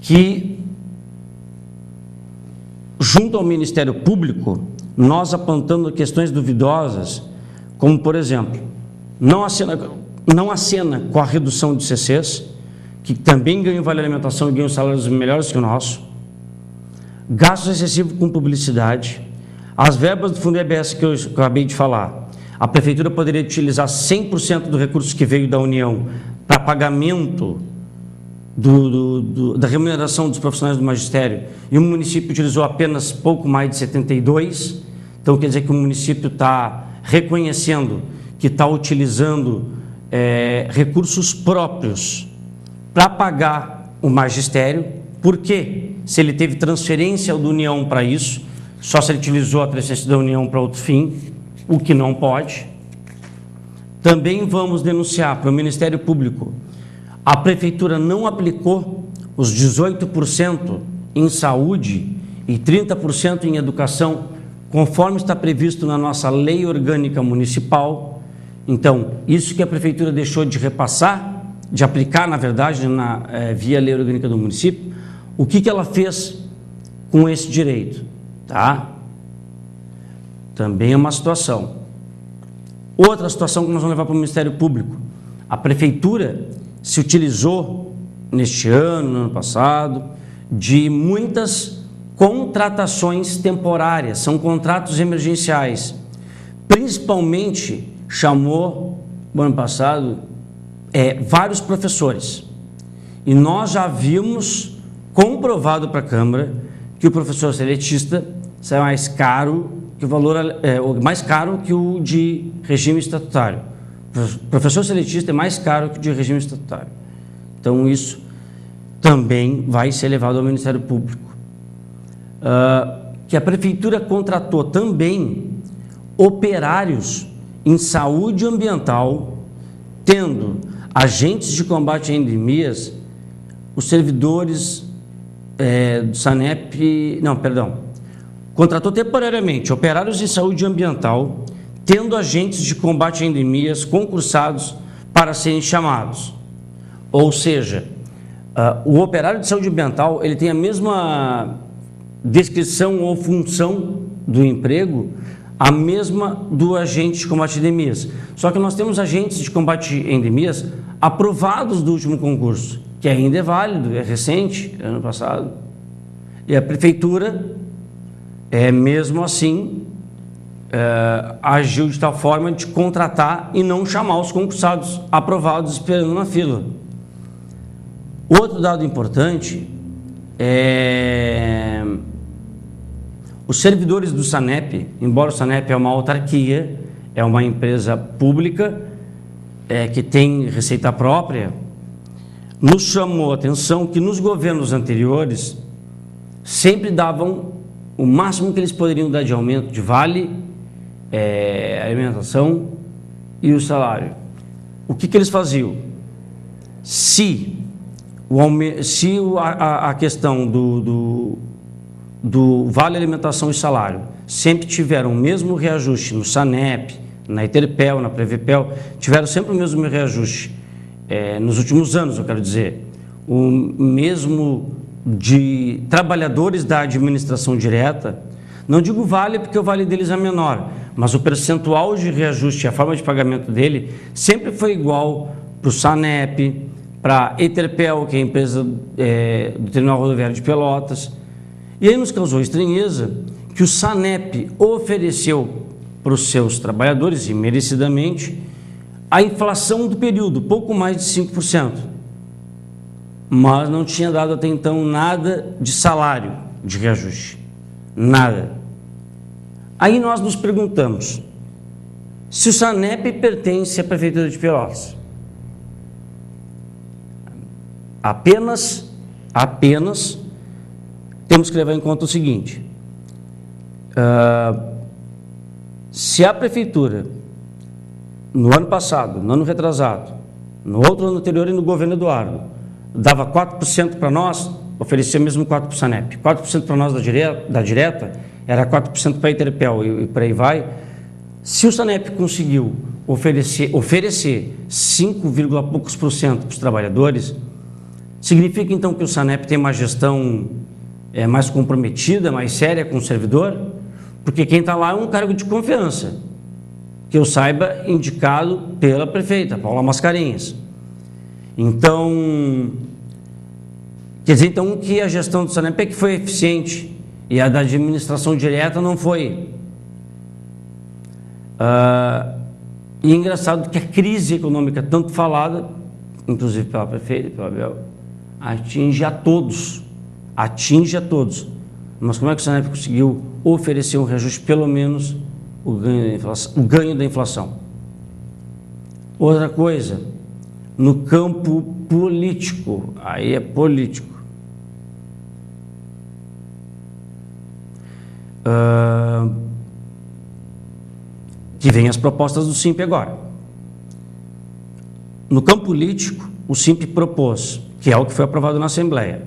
que junto ao Ministério Público, nós apontando questões duvidosas, como, por exemplo, não acena com a redução de CCs, que também ganham vale alimentação e ganham salários melhores que o nosso, gastos excessivos com publicidade, as verbas do Fundo EBS que eu acabei de falar, a Prefeitura poderia utilizar 100% do recurso que veio da União para pagamento da remuneração dos profissionais do magistério, e o município utilizou apenas pouco mais de 72%, então quer dizer que o município está reconhecendo que está utilizando recursos próprios para pagar o magistério. Por quê? Se ele teve transferência da União para isso, só se ele utilizou a transferência da União para outro fim, o que não pode. Também vamos denunciar para o Ministério Público: a Prefeitura não aplicou os 18% em saúde e 30% em educação, conforme está previsto na nossa Lei Orgânica Municipal. Então, isso que a Prefeitura deixou de repassar, de aplicar, na verdade, via Lei Orgânica do município, o que ela fez com esse direito? Tá? Também é uma situação. Outra situação que nós vamos levar para o Ministério Público: a Prefeitura se utilizou neste ano, no ano passado, de muitas contratações temporárias, são contratos emergenciais. Principalmente chamou, no ano passado, vários professores. E nós já vimos comprovado para a Câmara que o professor seletista sai mais caro, que o valor mais caro que o de regime estatutário. O professor seletista é mais caro que o de regime estatutário. Então, isso também vai ser levado ao Ministério Público. Que a Prefeitura contratou também operários em saúde ambiental, tendo agentes de combate a endemias, os servidores do SANEP, contratou temporariamente operários em saúde ambiental, tendo agentes de combate a endemias concursados para serem chamados. Ou seja, o operário de saúde ambiental, ele tem a mesma descrição ou função do emprego, a mesma do agente de combate a endemias. Só que nós temos agentes de combate a endemias aprovados do último concurso, que ainda é válido, é recente, ano passado. E a Prefeitura, mesmo assim, agiu de tal forma de contratar e não chamar os concursados aprovados esperando na fila. Outro dado importante é os servidores do SANEP, embora o SANEP é uma autarquia, é uma empresa pública, que tem receita própria, nos chamou a atenção que nos governos anteriores sempre davam o máximo que eles poderiam dar de aumento de vale, alimentação e o salário. O que eles faziam? Se a questão do vale alimentação e salário sempre tiveram o mesmo reajuste no SANEP, na Eterpel, na Previpel, tiveram sempre o mesmo reajuste nos últimos anos, eu quero dizer, o mesmo de trabalhadores da administração direta, não digo vale porque o vale deles é menor, mas o percentual de reajuste, a forma de pagamento dele, sempre foi igual para o SANEP, para a Eterpel, que é a empresa do Terminal Rodoviário de Pelotas. E aí nos causou estranheza que o SANEP ofereceu para os seus trabalhadores, e merecidamente, a inflação do período, pouco mais de 5%. Mas não tinha dado até então nada de salário de reajuste. Nada. Aí nós nos perguntamos, se o SANEP pertence à Prefeitura de Pelotas, apenas temos que levar em conta o seguinte, se a Prefeitura, no ano passado, no ano retrasado, no outro ano anterior e no governo Eduardo, dava 4% para nós, oferecia mesmo 4% para o SANEP, 4% para nós da direta, era 4% para a Eterpel e por aí vai. Se o SANEP conseguiu oferecer 5, poucos por cento para os trabalhadores, significa então que o SANEP tem uma gestão mais comprometida, mais séria com o servidor? Porque quem está lá é um cargo de confiança, que eu saiba, indicado pela prefeita, Paula Mascarenhas. Então, quer dizer então que a gestão do SANEP é que foi eficiente e a da administração direta não foi. E é engraçado que a crise econômica, tanto falada, inclusive pela prefeita e pela Bel, atinge a todos. Mas como é que o SANEP conseguiu oferecer um reajuste, pelo menos o ganho da inflação? Outra coisa, no campo político, aí é político. Que vem as propostas do SIMP agora. No campo político, o SIMP propôs, que é o que foi aprovado na Assembleia,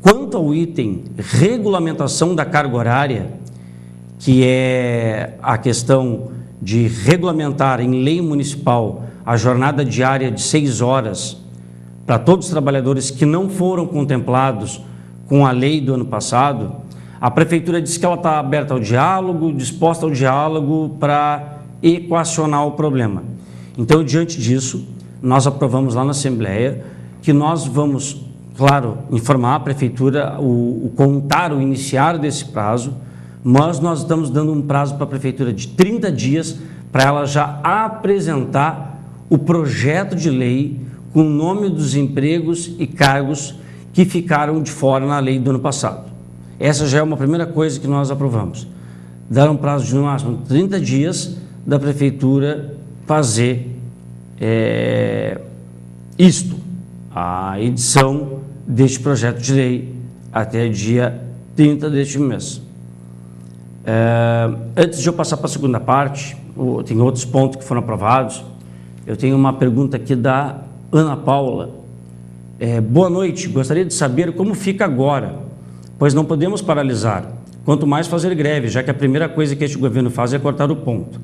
quanto ao item regulamentação da carga horária, que é a questão de regulamentar em lei municipal a jornada diária de 6 horas para todos os trabalhadores que não foram contemplados com a lei do ano passado, a Prefeitura disse que ela está aberta ao diálogo, disposta ao diálogo para equacionar o problema. Então, diante disso, nós aprovamos lá na Assembleia que nós vamos, claro, informar a Prefeitura, o iniciar desse prazo, mas nós estamos dando um prazo para a Prefeitura de 30 dias para ela já apresentar o projeto de lei com o nome dos empregos e cargos que ficaram de fora na lei do ano passado. Essa já é uma primeira coisa que nós aprovamos. Dar um prazo de no máximo 30 dias da Prefeitura fazer a edição deste projeto de lei até dia 30 deste mês. Antes de eu passar para a segunda parte, tem outros pontos que foram aprovados, eu tenho uma pergunta aqui da Ana Paula. Boa noite, gostaria de saber como fica agora, pois não podemos paralisar, quanto mais fazer greve, já que a primeira coisa que este governo faz é cortar o ponto.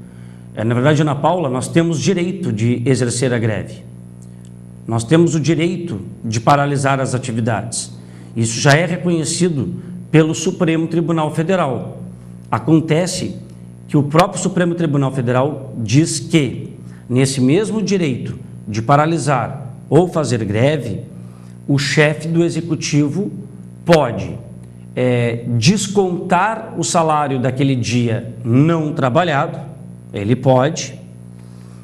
Na verdade, Ana Paula, nós temos direito de exercer a greve. Nós temos o direito de paralisar as atividades. Isso já é reconhecido pelo Supremo Tribunal Federal. Acontece que o próprio Supremo Tribunal Federal diz que, nesse mesmo direito de paralisar ou fazer greve, o chefe do Executivo pode descontar o salário daquele dia não trabalhado, ele pode,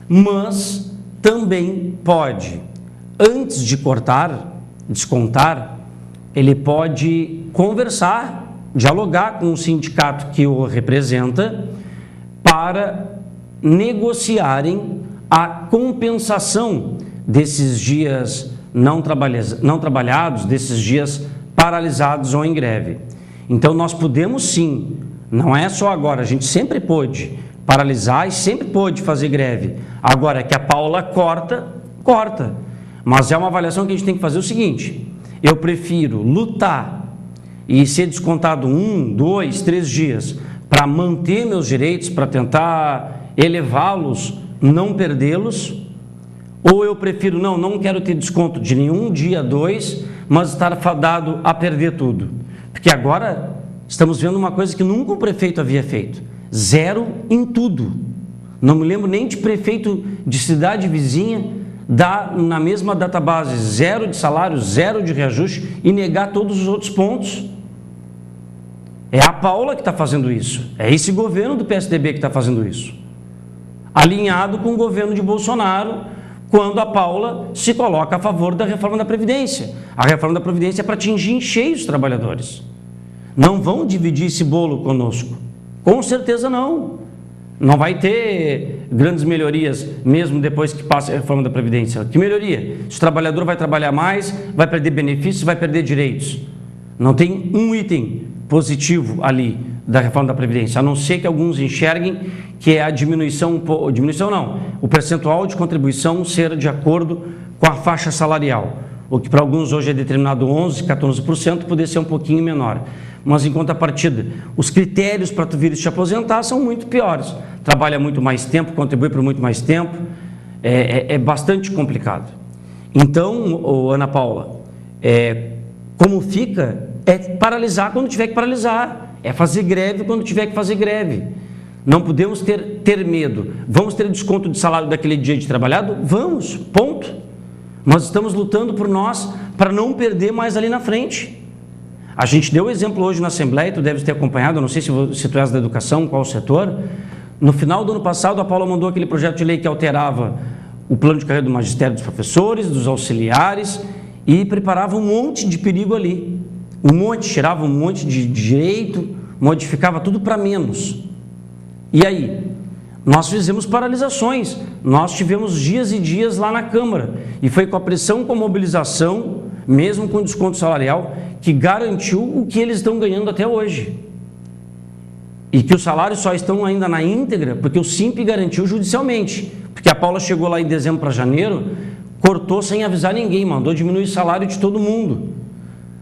mas também pode, antes de cortar, descontar, ele pode conversar, dialogar com o sindicato que o representa para negociarem a compensação desses dias não trabalhados, desses dias paralisados ou em greve. Então, nós podemos sim, não é só agora, a gente sempre pôde paralisar e sempre pôde fazer greve. Agora, que a Paula corta. Mas é uma avaliação que a gente tem que fazer o seguinte: eu prefiro lutar e ser descontado 1, 2, 3 dias para manter meus direitos, para tentar elevá-los, não perdê-los, ou eu prefiro, não quero ter desconto de nenhum dia, 2, mas estar fadado a perder tudo. Porque agora estamos vendo uma coisa que nunca o prefeito havia feito: 0 em tudo. Não me lembro nem de prefeito de cidade vizinha dar na mesma database 0 de salário, 0 de reajuste e negar todos os outros pontos. É a Paula que está fazendo isso, é esse governo do PSDB que está fazendo isso, alinhado com o governo de Bolsonaro, quando a Paula se coloca a favor da reforma da Previdência. A reforma da Previdência é para atingir em cheio os trabalhadores. Não vão dividir esse bolo conosco, com certeza não. Não vai ter grandes melhorias, mesmo depois que passe a reforma da Previdência. Que melhoria? Se o trabalhador vai trabalhar mais, vai perder benefícios, vai perder direitos. Não tem um item positivo ali da reforma da Previdência, a não ser que alguns enxerguem que é a diminuição não, o percentual de contribuição ser de acordo com a faixa salarial, o que para alguns hoje é determinado 11%, 14%, poderia ser um pouquinho menor. Mas em contrapartida, os critérios para tu vir te aposentar são muito piores. Trabalha muito mais tempo, contribui por muito mais tempo, é bastante complicado. Então, Ana Paula, como fica, é paralisar quando tiver que paralisar, é fazer greve quando tiver que fazer greve. Não podemos ter medo. Vamos ter desconto de salário daquele dia de trabalhado? Vamos, ponto. Nós estamos lutando por nós para não perder mais ali na frente. A gente deu exemplo hoje na Assembleia, tu deves ter acompanhado, eu não sei se tu és da educação, qual setor. No final do ano passado, a Paula mandou aquele projeto de lei que alterava o plano de carreira do magistério dos professores, dos auxiliares, e preparava um monte de perigo ali. Tirava um monte de direito, modificava tudo para menos. E aí? Nós fizemos paralisações, nós tivemos dias e dias lá na Câmara, e foi com a pressão, com a mobilização, mesmo com desconto salarial, que garantiu o que eles estão ganhando até hoje. E que os salários só estão ainda na íntegra porque o Simp garantiu judicialmente. Porque a Paula chegou lá em dezembro para janeiro, cortou sem avisar ninguém, mandou diminuir o salário de todo mundo.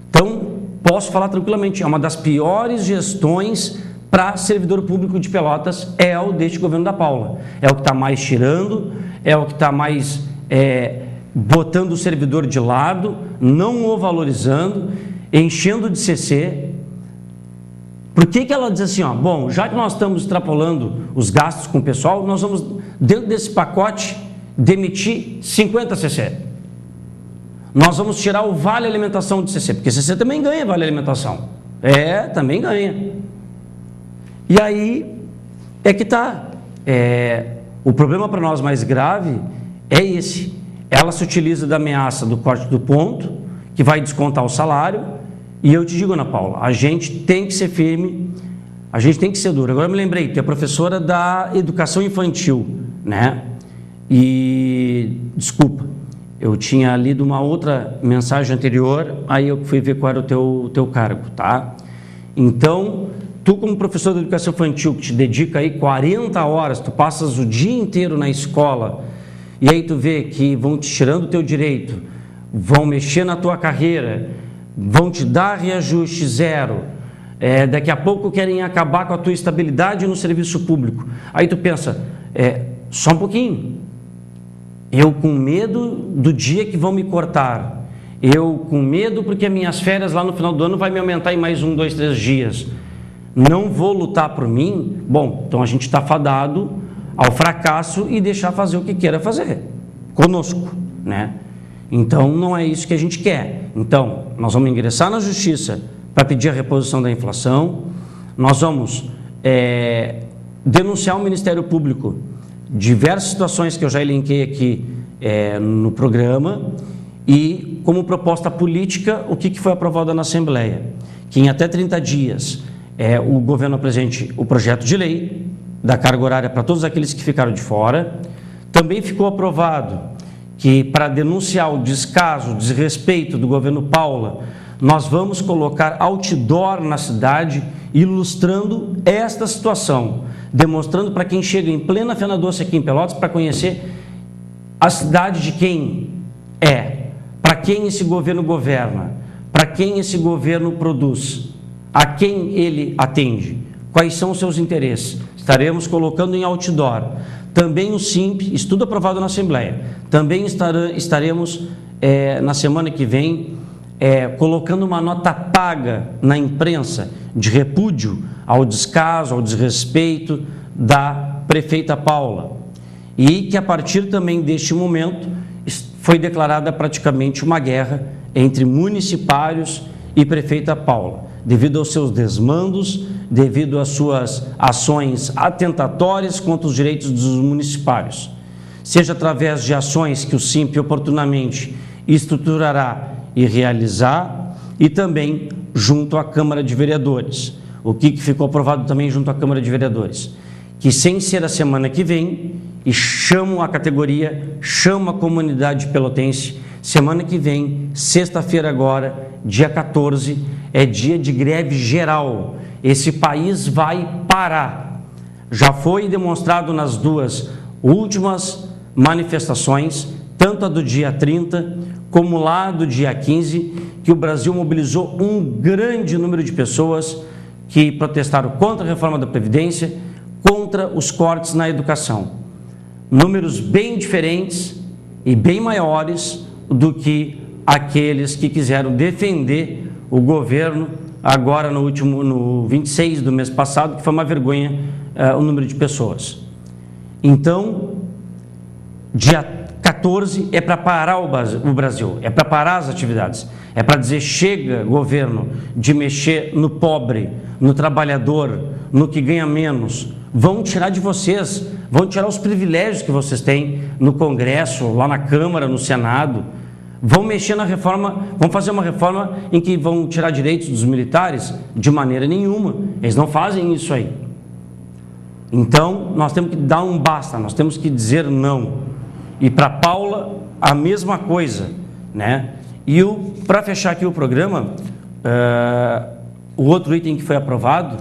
Então, posso falar tranquilamente, é uma das piores gestões para servidor público de Pelotas, é o deste governo da Paula. É o que está mais tirando, é o que está mais botando o servidor de lado, não o valorizando, enchendo de CC. Por que ela diz assim, bom, já que nós estamos extrapolando os gastos com o pessoal, nós vamos, dentro desse pacote, demitir 50 CC. Nós vamos tirar o vale alimentação de CC, porque CC também ganha vale alimentação. Também ganha. E aí é que está. O problema para nós mais grave é esse. Ela se utiliza da ameaça do corte do ponto, que vai descontar o salário, e eu te digo, Ana Paula, a gente tem que ser firme, a gente tem que ser duro. Agora eu me lembrei, tu é professora da educação infantil, né? E, desculpa, eu tinha lido uma outra mensagem anterior, aí eu fui ver qual era o teu cargo, tá? Então, tu como professor da educação infantil, que te dedica aí 40 horas, tu passas o dia inteiro na escola, e aí tu vê que vão te tirando o teu direito, vão mexer na tua carreira, vão te dar reajuste 0, daqui a pouco querem acabar com a tua estabilidade no serviço público. Aí tu pensa, só um pouquinho, eu com medo do dia que vão me cortar, eu com medo porque as minhas férias lá no final do ano vai me aumentar em mais 1, 2, 3 dias, não vou lutar por mim. Bom, então a gente está fadado ao fracasso e deixar fazer o que queira fazer conosco, né? Então não é isso que a gente quer. Então nós vamos ingressar na justiça para pedir a reposição da inflação, nós vamos denunciar o Ministério Público diversas situações que eu já elenquei aqui no programa, e como proposta política, o que foi aprovado na Assembleia? Que em até 30 dias o governo apresente o projeto de lei da carga horária para todos aqueles que ficaram de fora. Também ficou aprovado que, para denunciar o descaso, o desrespeito do governo Paula, nós vamos colocar outdoor na cidade ilustrando esta situação, demonstrando para quem chega em plena Fena Doce aqui em Pelotas, para conhecer a cidade de quem é, para quem esse governo governa, para quem esse governo produz, a quem ele atende, quais são os seus interesses. Estaremos colocando em outdoor. Também o SIMP, estudo aprovado na Assembleia, também estaremos na semana que vem colocando uma nota paga na imprensa de repúdio ao descaso, ao desrespeito da prefeita Paula. E que a partir também deste momento foi declarada praticamente uma guerra entre municipários e prefeita Paula, devido aos seus desmandos, devido às suas ações atentatórias contra os direitos dos municipários, seja através de ações que o SIMP oportunamente estruturará e realizar, e também junto à Câmara de Vereadores. O que ficou aprovado também junto à Câmara de Vereadores? Que sem ser a semana que vem, e chamo a categoria, chamo a comunidade pelotense, semana que vem, sexta-feira agora, dia 14, é dia de greve geral. Esse país vai parar. Já foi demonstrado nas duas últimas manifestações, tanto a do dia 30 como lá do dia 15, que o Brasil mobilizou um grande número de pessoas que protestaram contra a reforma da Previdência, contra os cortes na educação. Números bem diferentes e bem maiores do que aqueles que quiseram defender o governo agora no 26 do mês passado, que foi uma vergonha o número de pessoas. Então, dia 14 é para parar o Brasil, é para parar as atividades, é para dizer: chega, governo, de mexer no pobre, no trabalhador, no que ganha menos. Vão tirar de vocês, vão tirar os privilégios que vocês têm no Congresso, lá na Câmara, no Senado. Vão mexer na reforma, vão fazer uma reforma em que vão tirar direitos dos militares? De maneira nenhuma, eles não fazem isso aí. Então, nós temos que dar um basta, nós temos que dizer não. E para Paula, a mesma coisa, né? E para fechar aqui o programa, o outro item que foi aprovado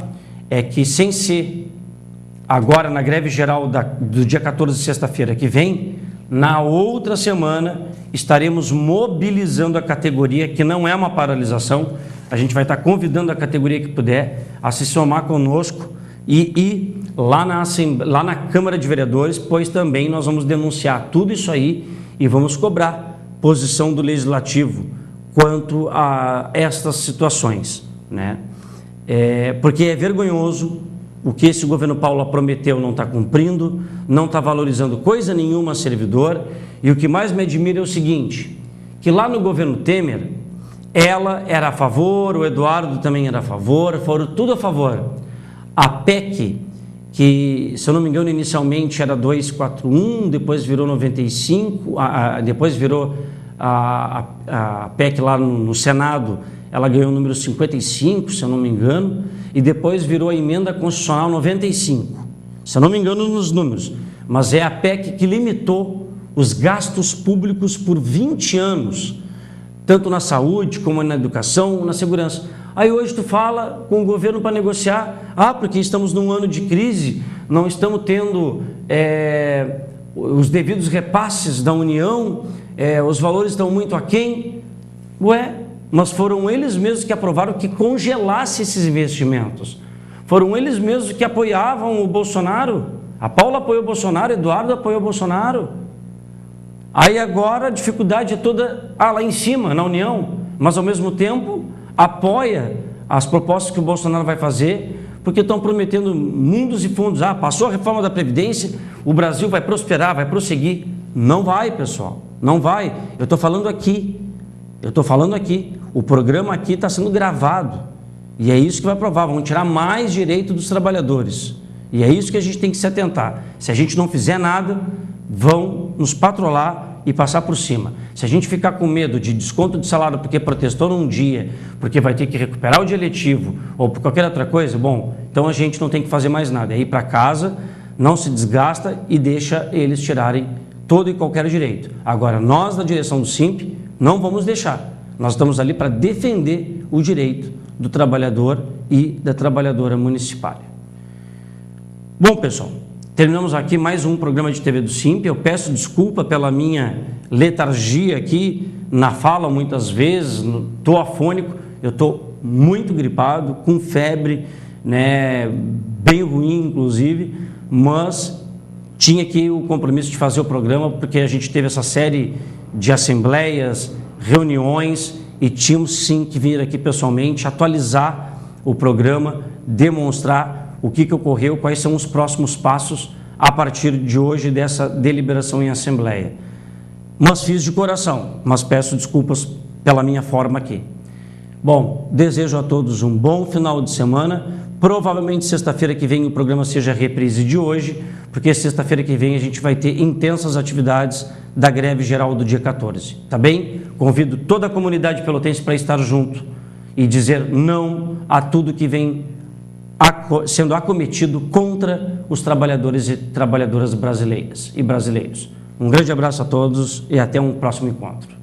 é que, sem ser agora na greve geral do dia 14, sexta-feira que vem, na outra semana estaremos mobilizando a categoria, que não é uma paralisação, a gente vai estar convidando a categoria que puder a se somar conosco e ir lá na Câmara de Vereadores, pois também nós vamos denunciar tudo isso aí e vamos cobrar posição do Legislativo quanto a estas situações, né? Porque é vergonhoso o que esse governo Paula prometeu, não está cumprindo, não está valorizando coisa nenhuma a servidor. E o que mais me admira é o seguinte, que lá no governo Temer, ela era a favor, o Eduardo também era a favor, foram tudo a favor. A PEC, que, se eu não me engano, inicialmente era 241, depois virou 95, depois virou a PEC lá no Senado, ela ganhou o número 55, se eu não me engano, e depois virou a emenda constitucional 95, se eu não me engano nos números, mas é a PEC que limitou os gastos públicos por 20 anos, tanto na saúde, como na educação, na segurança. Aí hoje tu fala com o governo para negociar, porque estamos num ano de crise, não estamos tendo os devidos repasses da União, os valores estão muito aquém. Mas foram eles mesmos que aprovaram que congelasse esses investimentos. Foram eles mesmos que apoiavam o Bolsonaro. A Paula apoiou o Bolsonaro, Eduardo apoiou o Bolsonaro. Aí agora a dificuldade é toda lá em cima, na União, mas ao mesmo tempo apoia as propostas que o Bolsonaro vai fazer, porque estão prometendo mundos e fundos. Passou a reforma da Previdência, o Brasil vai prosperar, vai prosseguir. Não vai, pessoal, não vai. Eu estou falando aqui, o programa aqui está sendo gravado, e é isso que vai provar, vão tirar mais direito dos trabalhadores, e é isso que a gente tem que se atentar. Se a gente não fizer nada, vão nos patrolar falar e passar por cima. Se a gente ficar com medo de desconto de salário porque protestou num dia, porque vai ter que recuperar o dia letivo ou por qualquer outra coisa, bom, então a gente não tem que fazer mais nada. É ir para casa, não se desgasta e deixa eles tirarem todo e qualquer direito. Agora, nós da direção do Simp não vamos deixar. Nós estamos ali para defender o direito do trabalhador e da trabalhadora municipal. Bom, pessoal, terminamos aqui mais um programa de TV do Simp. Eu peço desculpa pela minha letargia aqui na fala, muitas vezes, estou afônico, eu estou muito gripado, com febre, né, bem ruim, inclusive, mas tinha aqui o compromisso de fazer o programa, porque a gente teve essa série de assembleias, reuniões, e tínhamos sim que vir aqui pessoalmente, atualizar o programa, demonstrar o que ocorreu, quais são os próximos passos a partir de hoje dessa deliberação em assembleia. Mas fiz de coração, mas peço desculpas pela minha forma aqui. Bom, desejo a todos um bom final de semana. Provavelmente sexta-feira que vem o programa seja a reprise de hoje, porque sexta-feira que vem a gente vai ter intensas atividades da greve geral do dia 14, tá bem? Convido toda a comunidade pelotense para estar junto e dizer não a tudo que vem sendo acometido contra os trabalhadores e trabalhadoras brasileiras e brasileiros. Um grande abraço a todos e até um próximo encontro.